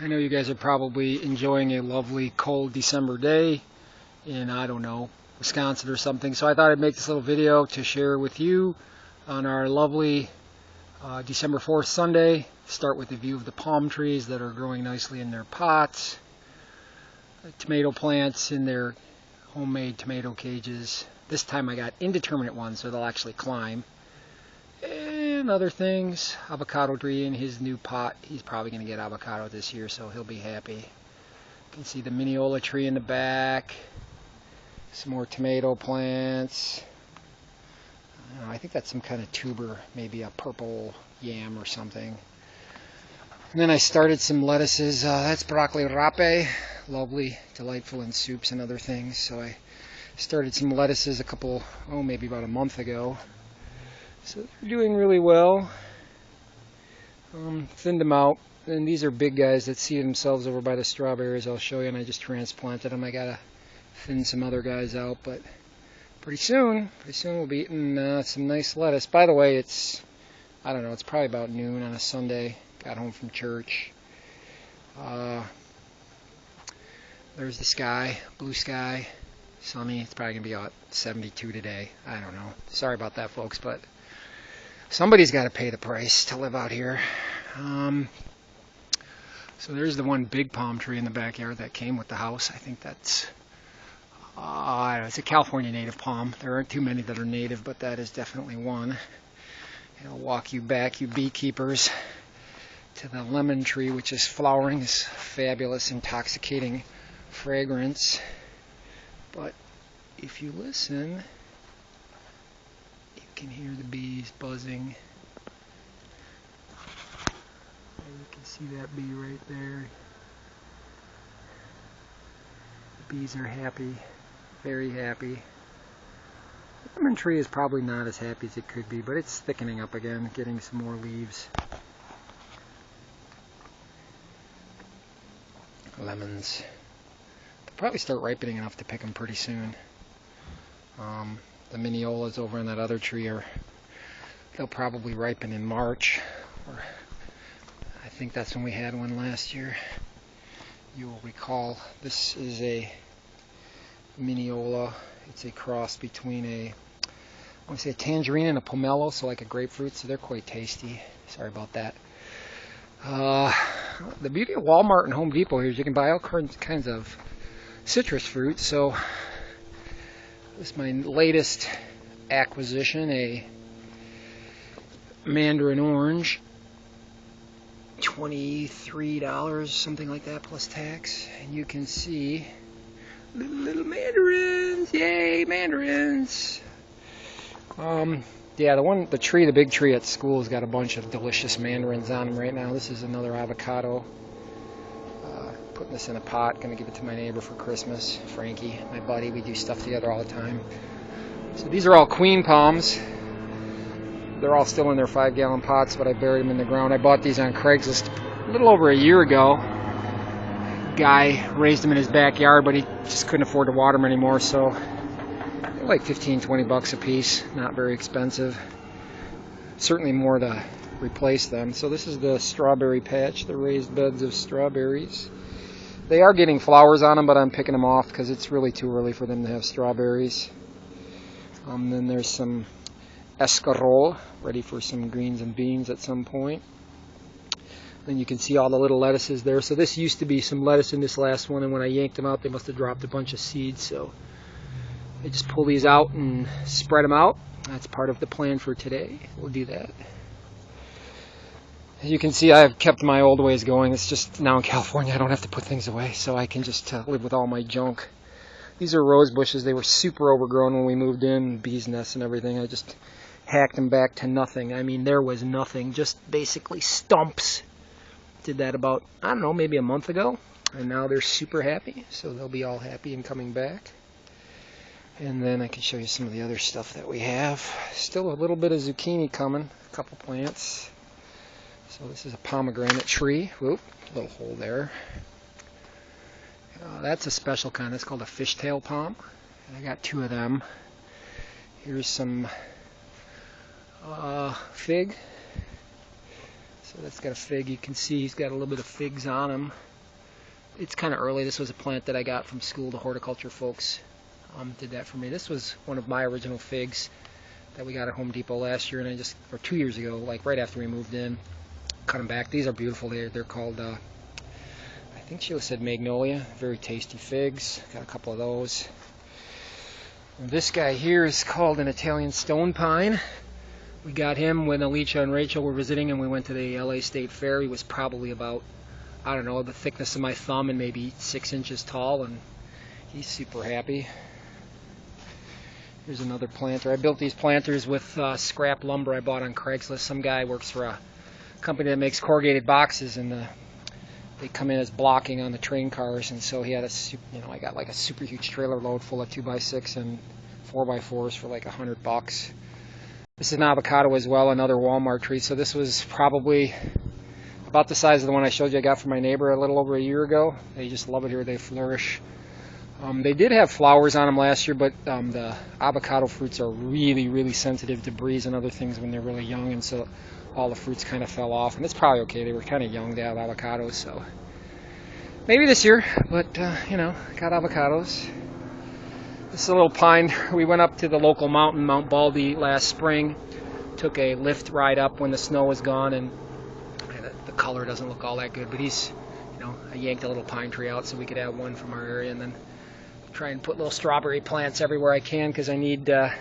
I know you guys are probably enjoying a lovely cold December day in, I don't know, Wisconsin or something. So I thought I'd make this little video to share with you on our lovely December 4th Sunday. Start with a view of the palm trees that are growing nicely in their pots, tomato plants in their homemade tomato cages. This time I got indeterminate ones, so they'll actually climb. And other things, avocado tree in his new pot. He's probably going to get avocado this year, so he'll be happy. You can see the Mineola tree in the back. Some more tomato plants. I think that's some kind of tuber, maybe a purple yam or something. And then I started some lettuces. That's broccoli rape, lovely, delightful in soups and other things. So I started some lettuces maybe about a month ago. So they're doing really well. Thinned them out. And these are big guys that see themselves over by the strawberries. I'll show you, and I just transplanted them. I gotta thin some other guys out, but pretty soon we'll be eating some nice lettuce. By the way, it's probably about noon on a Sunday. Got home from church. There's the sky, blue sky, sunny. It's probably gonna be about 72 today. I don't know. Sorry about that, folks, but somebody's got to pay the price to live out here. So there's the one big palm tree in the backyard that came with the house. I think that's it's a California native palm. There aren't too many that are native, but that is definitely one. And I'll walk you back, you beekeepers, to the lemon tree, which is flowering this fabulous, intoxicating fragrance. But if you listen, you can hear the bees buzzing. You can see that bee right there. The bees are happy, very happy. The lemon tree is probably not as happy as it could be, but it's thickening up again, getting some more leaves. Lemons. They'll probably start ripening enough to pick them pretty soon. The Mineolas over on that other tree they'll probably ripen in March. I think that's when we had one last year. You will recall this is a Mineola. It's a cross between a tangerine and a pomelo, so like a grapefruit, so they're quite tasty. Sorry about that. The beauty of Walmart and Home Depot here is you can buy all kinds of citrus fruit. So this is my latest acquisition, a mandarin orange, $23, something like that, plus tax. And you can see little mandarins. Yay, mandarins! Yeah, the big tree at school has got a bunch of delicious mandarins on them right now. This is another avocado. Putting this in a pot, gonna give it to my neighbor for Christmas, Frankie, my buddy. We do stuff together all the time. So these are all queen palms. They're all still in their 5-gallon pots, but I buried them in the ground. I bought these on Craigslist a little over a year ago. Guy raised them in his backyard, but he just couldn't afford to water them anymore, so they're like 15-20 bucks a piece. Not very expensive. Certainly more to replace them. So this is the strawberry patch, the raised beds of strawberries. They are getting flowers on them, but I'm picking them off because it's really too early for them to have strawberries. Then there's some escarole, ready for some greens and beans at some point. Then you can see all the little lettuces there. So this used to be some lettuce in this last one, and when I yanked them out, they must have dropped a bunch of seeds. So I just pull these out and spread them out. That's part of the plan for today. We'll do that. As you can see, I've kept my old ways going. It's just now in California I don't have to put things away, so I can just live with all my junk. These are rose bushes. They were super overgrown when we moved in, bees nests and everything. I just hacked them back to nothing. I mean, there was nothing, just basically stumps. Did that about, I don't know, maybe a month ago, and now they're super happy, so they'll be all happy and coming back. And then I can show you some of the other stuff that we have. Still a little bit of zucchini coming, a couple plants. So this is a pomegranate tree. Whoop, little hole there. That's a special kind. It's called a fishtail palm. And I got 2 of them. Here's some fig. So that's got a fig. You can see he's got a little bit of figs on him. It's kind of early. This was a plant that I got from school. The horticulture folks did that for me. This was one of my original figs that we got at Home Depot last year, and or 2 years ago, like right after we moved in, cut them back. These are beautiful. They're called, I think Sheila said Magnolia. Very tasty figs. Got a couple of those. And this guy here is called an Italian stone pine. We got him when Alicia and Rachel were visiting, and we went to the LA State Fair. He was probably about, I don't know, the thickness of my thumb and maybe 6 inches tall, and he's super happy. Here's another planter. I built these planters with scrap lumber I bought on Craigslist. Some guy works for a company that makes corrugated boxes, and they come in as blocking on the train cars, and so he had I got like a super huge trailer load full of 2x6 and 4x4s for like $100. This is an avocado as well, another Walmart tree. So this was probably about the size of the one I showed you I got from my neighbor a little over a year ago. They just love it here. They flourish. They did have flowers on them last year, but the avocado fruits are really, really sensitive to breeze and other things when they're really young, and so all the fruits kind of fell off. And it's probably okay. They were kind of young to have avocados, so maybe this year, but got avocados. This is a little pine. We went up to the local mountain, Mount Baldy, last spring. Took a lift ride up when the snow was gone, and the color doesn't look all that good, but I yanked a little pine tree out so we could have one from our area, and then try and put little strawberry plants everywhere I can, because I needed to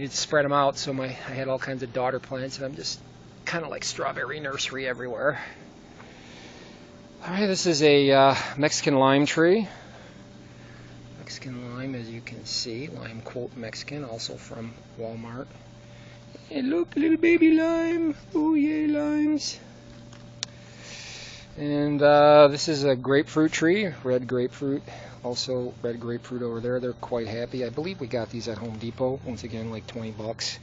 spread them out. So I had all kinds of daughter plants, and I'm just kind of like strawberry nursery everywhere. All right, this is a Mexican lime tree. Mexican lime, as you can see, lime quote Mexican, also from Walmart. Hey, look, little baby lime. Oh, yay, limes. And this is a grapefruit tree, red grapefruit. Also red grapefruit over there. They're quite happy. I believe we got these at Home Depot. Once again, like $20.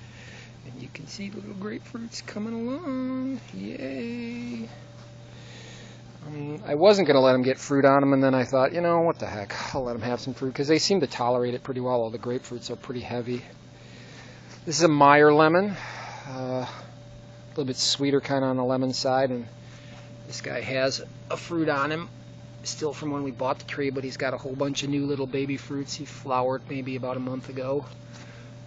And you can see the little grapefruits coming along. Yay. I wasn't going to let them get fruit on them, and then I thought, what the heck, I'll let them have some fruit, because they seem to tolerate it pretty well. All the grapefruits are pretty heavy. This is a Meyer lemon, a little bit sweeter kind of on the lemon side, and this guy has a fruit on him, still from when we bought the tree, but he's got a whole bunch of new little baby fruits. He flowered maybe about a month ago,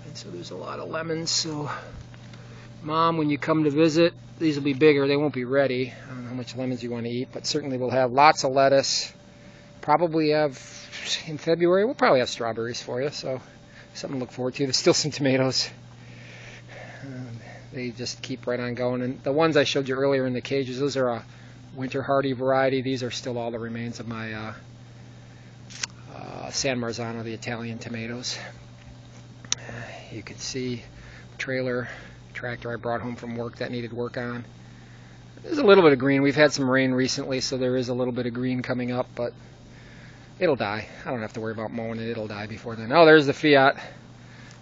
and so there's a lot of lemons. So Mom, when you come to visit, these will be bigger. They won't be ready. I don't know how much lemons you want to eat, but certainly we'll have lots of lettuce. Probably have, in February, we'll probably have strawberries for you, so something to look forward to. There's still some tomatoes. They just keep right on going. And the ones I showed you earlier in the cages, those are a winter hardy variety. These are still all the remains of my San Marzano, the Italian tomatoes. You can see tractor I brought home from work that needed work on. There's a little bit of green. We've had some rain recently, so there is a little bit of green coming up, but it'll die. I don't have to worry about mowing it. It'll die before then. Oh, there's the Fiat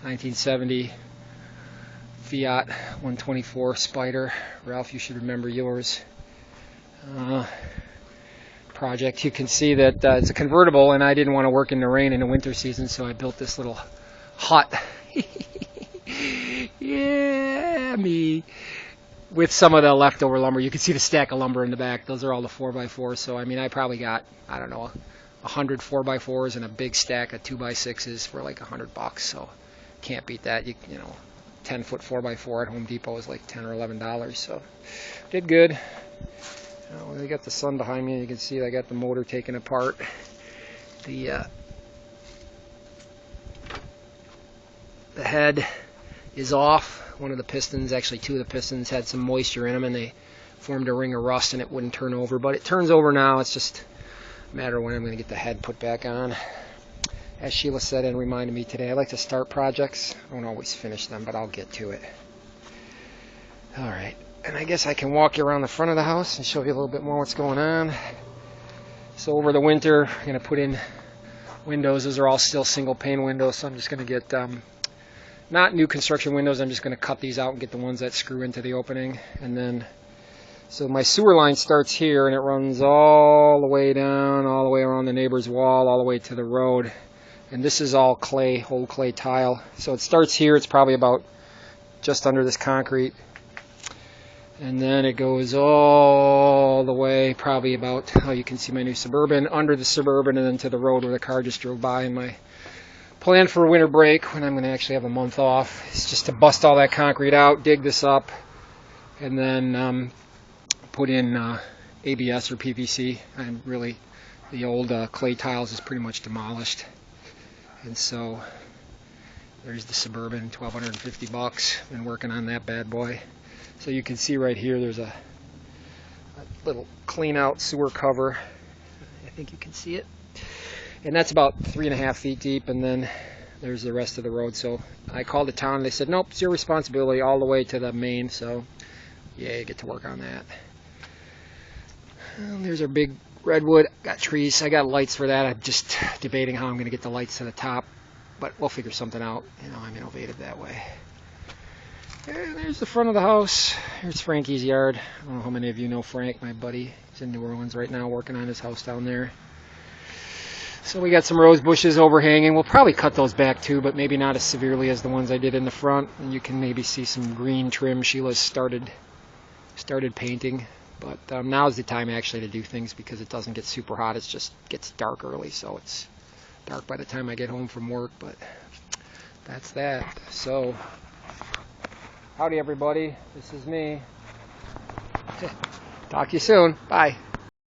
1970 Fiat 124 Spider. Ralph, you should remember yours. Project. You can see that it's a convertible, and I didn't want to work in the rain in the winter season, so I built this little hut. Yeah, me. With some of the leftover lumber. You can see the stack of lumber in the back. Those are all the 4x4s. So, I probably got, 100 4x4s and a big stack of 2x6s for like $100. So, can't beat that. 10-foot 4x4 at Home Depot is like $10 or $11. So, did good. I got the sun behind me. You can see I got the motor taken apart. The head is off. One of the pistons, actually two of the pistons, had some moisture in them, and they formed a ring of rust, and it wouldn't turn over. But it turns over now. It's just a matter of when I'm going to get the head put back on. As Sheila said and reminded me today, I like to start projects. I don't always finish them, but I'll get to it. All right. And I guess I can walk you around the front of the house and show you a little bit more what's going on. So over the winter, I'm going to put in windows. Those are all still single pane windows, so I'm just going to get not new construction windows. I'm just going to cut these out and get the ones that screw into the opening. And then, so my sewer line starts here, and it runs all the way down, all the way around the neighbor's wall, all the way to the road. And this is all clay, whole clay tile. So it starts here. It's probably about just under this concrete. And then it goes all the way, probably about, oh, you can see my new Suburban, under the Suburban, and then to the road where the car just drove by. And my plan for winter break, when I'm going to actually have a month off, is just to bust all that concrete out, dig this up, and then put in ABS or PVC. And really, the old clay tiles is pretty much demolished. And so there's the Suburban, $1,250. Been working on that bad boy. So you can see right here there's a little clean out sewer cover. I think you can see it. And that's about 3.5 feet deep, and then there's the rest of the road. So I called the town and they said, nope, it's your responsibility all the way to the main. So yeah, you get to work on that. And there's our big redwood. Got trees. I got lights for that. I'm just debating how I'm going to get the lights to the top, but we'll figure something out. You know, I'm innovative that way. And there's the front of the house. Here's Frankie's yard. I don't know how many of you know Frank, my buddy. He's in New Orleans right now working on his house down there. So we got some rose bushes overhanging. We'll probably cut those back too, but maybe not as severely as the ones I did in the front. And you can maybe see some green trim. Sheila's started painting. But now's the time actually to do things because it doesn't get super hot. It just gets dark early, so it's dark by the time I get home from work. But that's that. So howdy everybody, this is me. Talk to you soon. Bye.